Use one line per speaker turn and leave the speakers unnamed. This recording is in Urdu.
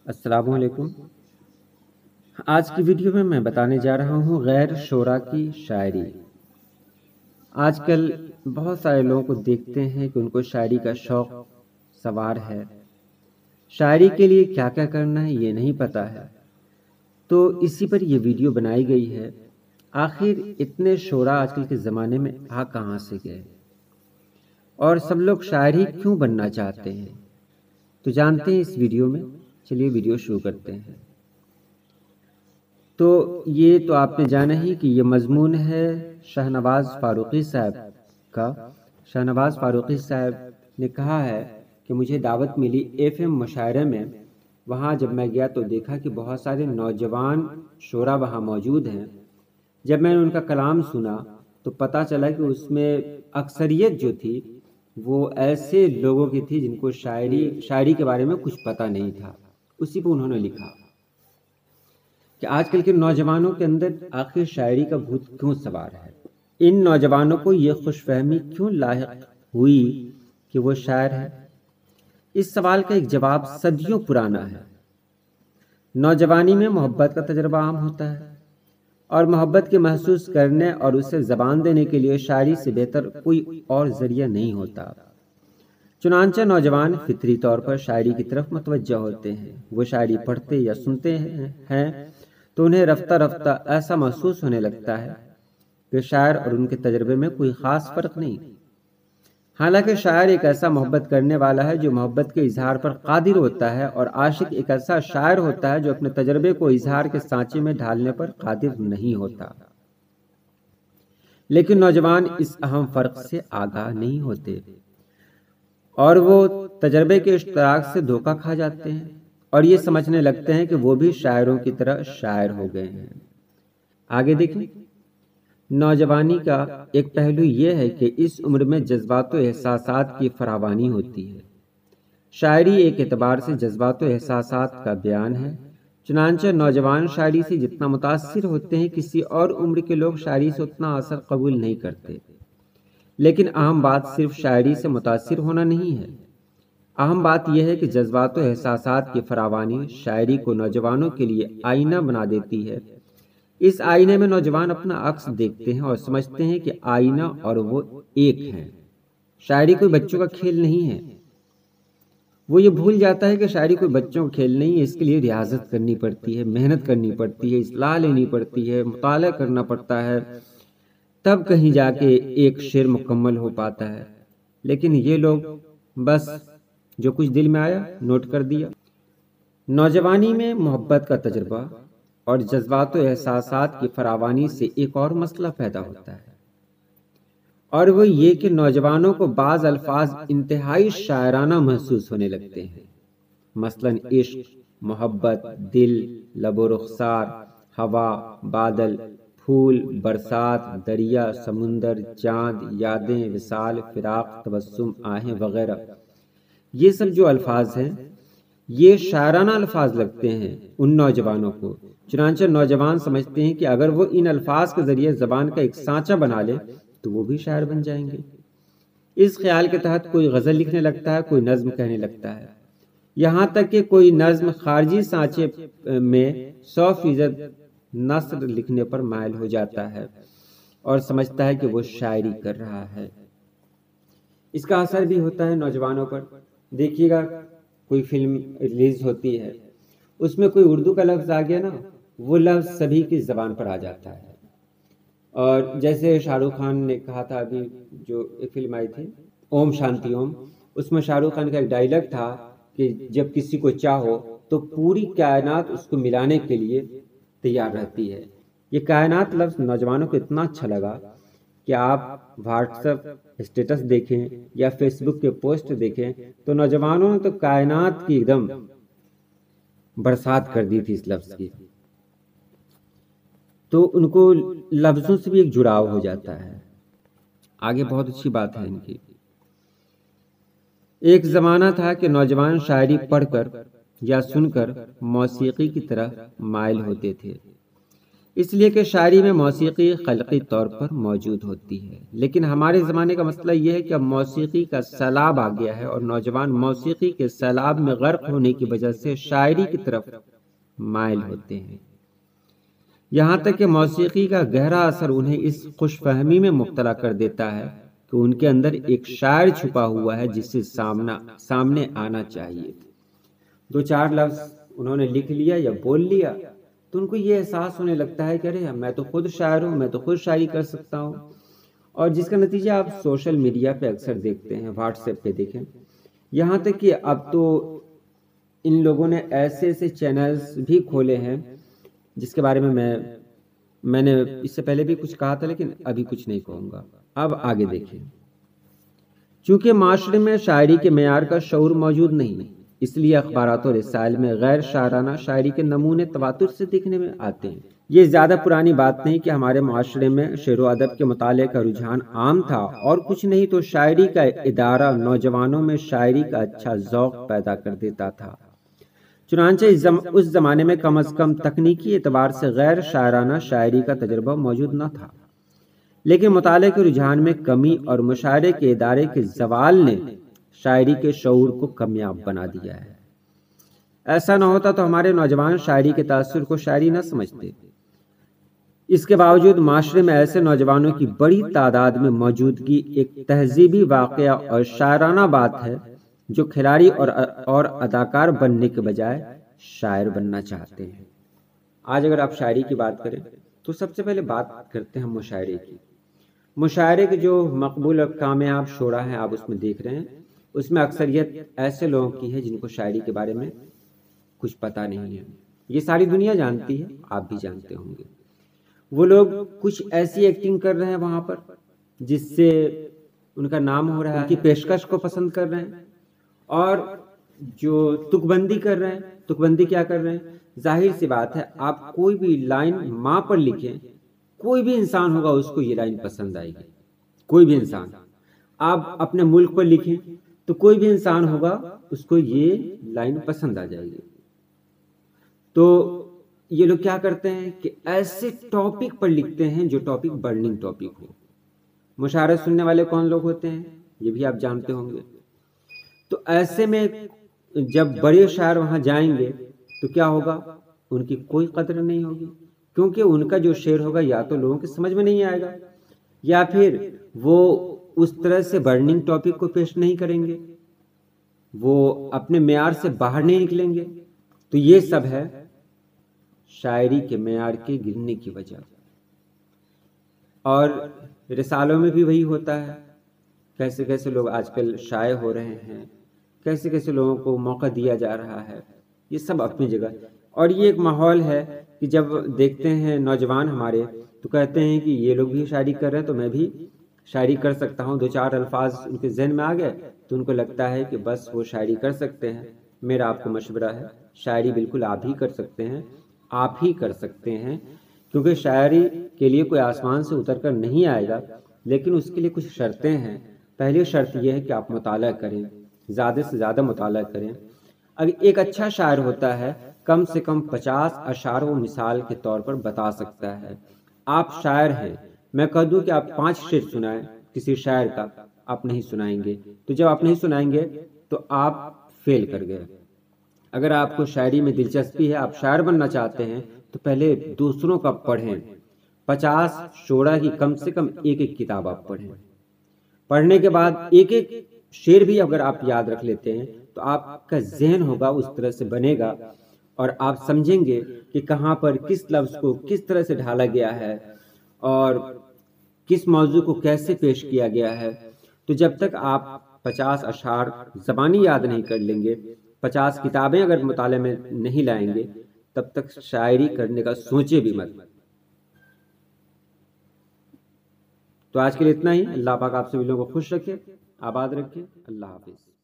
السلام علیکم۔ آج کی ویڈیو میں بتانے جا رہا ہوں غیر شعراء کی شاعری۔ آج کل بہت سارے لوگوں کو دیکھتے ہیں کہ ان کو شاعری کا شوق سوار ہے، شاعری کے لیے کیا کیا کرنا ہے یہ نہیں پتا ہے، تو اسی پر یہ ویڈیو بنائی گئی ہے۔ آخر اتنے شعراء آج کل کے زمانے میں کہاں سے گئے، اور سب لوگ شاعر ہی کیوں بننا چاہتے ہیں، تو جانتے ہیں اس ویڈیو میں۔ چلیے ویڈیو شروع کرتے ہیں۔ تو یہ تو آپ نے جانا ہی کہ یہ مضمون ہے شاہنواز فاروقی صاحب کا۔ شاہنواز فاروقی صاحب نے کہا ہے کہ مجھے دعوت ملی FM مشاعرے میں، وہاں جب میں گیا تو دیکھا کہ بہت سارے نوجوان شعراء وہاں موجود ہیں۔ جب میں نے ان کا کلام سنا تو پتہ چلا کہ اس میں اکثریت جو تھی وہ ایسے لوگوں کی تھی جن کو شاعری کے بارے میں کچھ پتہ نہیں تھا۔ اسی پہ انہوں نے لکھا کہ آج کل کے نوجوانوں کے اندر آخر شاعری کا بھوت کیوں سوار ہے، ان نوجوانوں کو یہ خوش فہمی کیوں لاحق ہوئی کہ وہ شاعر ہے۔ اس سوال کا ایک جواب صدیوں پرانا ہے۔ نوجوانی میں محبت کا تجربہ عام ہوتا ہے، اور محبت کے محسوس کرنے اور اسے زبان دینے کے لیے شاعری سے بہتر کوئی اور ذریعہ نہیں ہوتا۔ چنانچہ نوجوان فطری طور پر شاعری کی طرف متوجہ ہوتے ہیں۔ وہ شاعری پڑھتے یا سنتے ہیں تو انہیں رفتہ رفتہ ایسا محسوس ہونے لگتا ہے کہ شاعر اور ان کے تجربے میں کوئی خاص فرق نہیں۔ حالانکہ شاعر ایک ایسا محبت کرنے والا ہے جو محبت کے اظہار پر قادر ہوتا ہے، اور عاشق ایک ایسا شاعر ہوتا ہے جو اپنے تجربے کو اظہار کے سانچے میں ڈھالنے پر قادر نہیں ہوتا۔ لیکن نوجوان اس اہم فرق سے آگاہ نہیں ہوتے، اور وہ تجربے کے اشتراک سے دھوکہ کھا جاتے ہیں اور یہ سمجھنے لگتے ہیں کہ وہ بھی شاعروں کی طرح شاعر ہو گئے ہیں۔ آگے دیکھیں۔ نوجوانی کا ایک پہلو یہ ہے کہ اس عمر میں جذبات و احساسات کی فراوانی ہوتی ہے۔ شاعری ایک اعتبار سے جذبات و احساسات کا بیان ہے۔ چنانچہ نوجوان شاعری سے جتنا متاثر ہوتے ہیں، کسی اور عمر کے لوگ شاعری سے اتنا اثر قبول نہیں کرتے۔ لیکن اہم بات صرف شاعری سے متاثر ہونا نہیں ہے، اہم بات یہ ہے کہ جذبات و احساسات کی فراوانی شاعری کو نوجوانوں کے لیے آئینہ بنا دیتی ہے۔ اس آئینے میں نوجوان اپنا عکس دیکھتے ہیں اور سمجھتے ہیں کہ آئینہ اور وہ ایک ہیں۔ شاعری کوئی بچوں کا کھیل نہیں ہے۔ وہ یہ بھول جاتا ہے کہ شاعری کوئی بچوں کا کھیل نہیں ہے، اس کے لیے ریاضت کرنی پڑتی ہے، محنت کرنی پڑتی ہے، اصلاح لینی پڑتی ہے، مطالعہ کرنا پڑتا ہے، تب کہیں جا کے ایک شعر مکمل ہو پاتا ہے۔ لیکن یہ لوگ بس جو کچھ دل میں آیا نوٹ کر دیا۔ نوجوانی میں محبت کا تجربہ اور جذبات و احساسات کی فراوانی سے ایک اور مسئلہ پیدا ہوتا ہے، اور وہ یہ کہ نوجوانوں کو بعض الفاظ انتہائی شاعرانہ محسوس ہونے لگتے ہیں، مثلا عشق، محبت، دل، لب و رخسار، ہوا، بادل، پھول، برسات، دریا، سمندر، چاند، یادیں، وصال، فراق، تبسم، آہیں وغیرہ۔ یہ سب جو الفاظ ہیں یہ شاعرانہ الفاظ لگتے ہیں ان نوجوانوں کو۔ چنانچہ نوجوان سمجھتے ہیں کہ اگر وہ ان الفاظ کے ذریعے زبان کا ایک سانچہ بنا لے تو وہ بھی شاعر بن جائیں گے۔ اس خیال کے تحت کوئی غزل لکھنے لگتا ہے، کوئی نظم کہنے لگتا ہے، یہاں تک کہ کوئی نظم خارجی سانچے میں 100% نثر لکھنے پر مائل ہو جاتا ہے اور سمجھتا ہے کہ وہ شاعری کر رہا ہے۔ اس کا اثر بھی ہوتا ہے نوجوانوں پر۔ دیکھیے گا کوئی فلم ریلیز ہوتی ہے، اس میں کوئی اردو کا لفظ آ گیا نا، وہ لفظ سبھی کی زبان پر آ جاتا ہے۔ اور جیسے شاہ رخ خان نے کہا تھا، ابھی جو ایک فلم آئی تھی اوم شانتی اوم، اس میں شاہ رخ خان کا ایک ڈائلاگ تھا کہ جب کسی کو چاہو تو پوری کائنات اس کو ملانے کے لیے تیار رہتی ہے۔ یہ کائنات لفظ نوجوانوں کو اتنا اچھا لگا کہ آپ واٹس ایپ اسٹیٹس دیکھیں یا فیس بک کے پوسٹ دیکھیں تو نوجوانوں نے تو کائنات کی ایک دم برسات کر دی تھی اس لفظ کی۔ تو ان کو لفظوں سے بھی ایک جڑاؤ ہو جاتا ہے۔ آگے بہت اچھی بات ہے ان کی۔ ایک زمانہ تھا کہ نوجوان شاعری پڑھ کر یا سن کر موسیقی کی طرح مائل ہوتے تھے۔ اس لیے کہ شاعری میں موسیقی خلقی طور پر موجود ہوتی ہے، لیکن ہمارے زمانے کا مسئلہ یہ ہے کہ اب موسیقی کا سیلاب آ گیا ہے اور نوجوان موسیقی کے سیلاب میں غرق ہونے کی وجہ سے شاعری کی طرف مائل ہوتے ہیں، یہاں تک کہ موسیقی کا گہرا اثر انہیں اس خوش فہمی میں مبتلا کر دیتا ہے کہ ان کے اندر ایک شاعر چھپا ہوا ہے جس سے سامنے آنا چاہیے۔ دو چار لفظ انہوں نے لکھ لیا یا بول لیا تو ان کو یہ احساس ہونے لگتا ہے کہ ارے میں تو خود شاعر ہوں، میں تو خود شاعری کر سکتا ہوں، اور جس کا نتیجہ آپ سوشل میڈیا پہ اکثر دیکھتے ہیں، واٹس ایپ پہ دیکھیں، یہاں تک کہ اب تو ان لوگوں نے ایسے ایسے چینلز بھی کھولے ہیں جس کے بارے میں نے اس سے پہلے بھی کچھ کہا تھا لیکن ابھی کچھ نہیں کہوں گا۔ اب آگے دیکھیں، چونکہ معاشرے میں شاعری کے معیار کا شعور موجود نہیں، اس لیے اخبارات و رسائل میں غیر شاعرانہ شاعری کے نمونے تواتر سے دیکھنے میں آتے ہیں۔ یہ زیادہ پرانی بات نہیں کہ ہمارے معاشرے میں شعر و ادب کے مطالعے کا رجحان عام تھا، اور کچھ نہیں تو شاعری کا ادارہ نوجوانوں میں شاعری کا اچھا ذوق پیدا کر دیتا تھا۔ چنانچہ اس زمانے میں کم از کم تکنیکی اعتبار سے غیر شاعرانہ شاعری کا تجربہ موجود نہ تھا، لیکن مطالعے کے رجحان میں کمی اور مشاعرے کے ادارے کے زوال نے شاعری کے شعور کو کمیاب بنا دیا ہے۔ ایسا نہ ہوتا تو ہمارے نوجوان شاعری کے تاثر کو شاعری نہ سمجھتے۔ اس کے باوجود معاشرے میں ایسے نوجوانوں کی بڑی تعداد میں موجودگی ایک تہذیبی واقعہ اور شاعرانہ بات ہے جو کھلاڑی اور اداکار بننے کے بجائے شاعر بننا چاہتے ہیں۔ آج اگر آپ شاعری کی بات کریں تو سب سے پہلے بات کرتے ہیں مشاعرے کی۔ مشاعرے کے جو مقبول اور کامیاب شعراء ہیں آپ اس میں دیکھ رہے ہیں، اس میں اکثریت ایسے لوگوں کی ہے جن کو شاعری کے بارے میں کچھ پتہ نہیں ہے۔ یہ ساری دنیا جانتی ہے، آپ بھی جانتے ہوں گے۔ وہ لوگ کچھ ایسی ایکٹنگ کر رہے ہیں وہاں پر جس سے ان کا نام ہو رہا ہے، ان کی پیشکش کو پسند کر رہے ہیں، اور جو تک بندی کر رہے ہیں، تک بندی کیا کر رہے ہیں؟ ظاہر سی بات ہے، آپ کوئی بھی لائن ماں پر لکھیں، کوئی بھی انسان ہوگا اس کو یہ لائن پسند آئے گی، کوئی بھی انسان۔ آپ اپنے ملک پر لکھیں تو کوئی بھی انسان ہوگا اس کو یہ لائن پسند آ جائے گی۔ تو یہ لوگ کیا کرتے ہیں کہ ایسے ٹاپک پر لکھتے ہیں جو ٹاپک برننگ ٹاپک ہو۔ مشاعرہ سننے والے کون لوگ ہوتے ہیں یہ بھی آپ جانتے ہوں گے۔ تو ایسے میں جب بڑے شاعر وہاں جائیں گے تو کیا ہوگا؟ ان کی کوئی قدر نہیں ہوگی، کیونکہ ان کا جو شعر ہوگا یا تو لوگوں کے سمجھ میں نہیں آئے گا، یا پھر وہ اس طرح سے برننگ ٹاپک کو پیش نہیں کریں گے، وہ اپنے معیار سے باہر نہیں نکلیں گے۔ تو یہ سب ہے شاعری کے معیار کے گرنے کی وجہ۔ اور رسالوں میں بھی وہی ہوتا ہے، کیسے کیسے لوگ آج کل شائع ہو رہے ہیں، کیسے کیسے لوگوں کو موقع دیا جا رہا ہے، یہ سب اپنی جگہ۔ اور یہ ایک ماحول ہے کہ جب دیکھتے ہیں نوجوان ہمارے تو کہتے ہیں کہ یہ لوگ بھی شاعری کر رہے ہیں تو میں بھی شاعری کر سکتا ہوں۔ دو چار الفاظ ان کے ذہن میں آ گئے تو ان کو لگتا ہے کہ بس وہ شاعری کر سکتے ہیں۔ میرا آپ کو مشورہ ہے، شاعری بالکل آپ ہی کر سکتے ہیں، آپ ہی کر سکتے ہیں، کیونکہ شاعری کے لیے کوئی آسمان سے اتر کر نہیں آئے گا، لیکن اس کے لیے کچھ شرطیں ہیں۔ پہلی شرط یہ ہے کہ آپ مطالعہ کریں، زیادہ سے زیادہ مطالعہ کریں۔ اگر ایک اچھا شاعر ہوتا ہے کم سے کم 50 اشعار وہ مثال کے طور پر بتا سکتا ہے۔ آپ شاعر ہیں، میں کہہ دوں کہ آپ 5 شعر سنائیں کسی شاعر کا، آپ نہیں سنائیں گے، تو جب آپ نہیں سنائیں گے تو آپ فیل کر گئے۔ اگر آپ کو شاعری میں دلچسپی ہے، آپ شاعر بننا چاہتے ہیں تو پہلے دوسروں کا پڑھیں، 50 شعراء کی کم سے کم ایک ایک کتاب آپ پڑھیں۔ پڑھنے کے بعد ایک ایک شعر بھی اگر آپ یاد رکھ لیتے ہیں تو آپ کا ذہن ہوگا اس طرح سے بنے گا، اور آپ سمجھیں گے کہ کہاں پر کس لفظ کو کس طرح سے ڈھالا گیا ہے اور کس موضوع کو کیسے پیش کیا گیا ہے۔ تو جب تک آپ 50 اشعار زبانی یاد نہیں کر لیں گے، 50 کتابیں اگر مطالعے میں نہیں لائیں گے، تب تک شاعری کرنے کا سوچے بھی مت۔ تو آج کے لیے اتنا ہی۔ اللہ پاک آپ سبھی لوگوں کو خوش رکھے، آباد رکھے۔ اللہ حافظ۔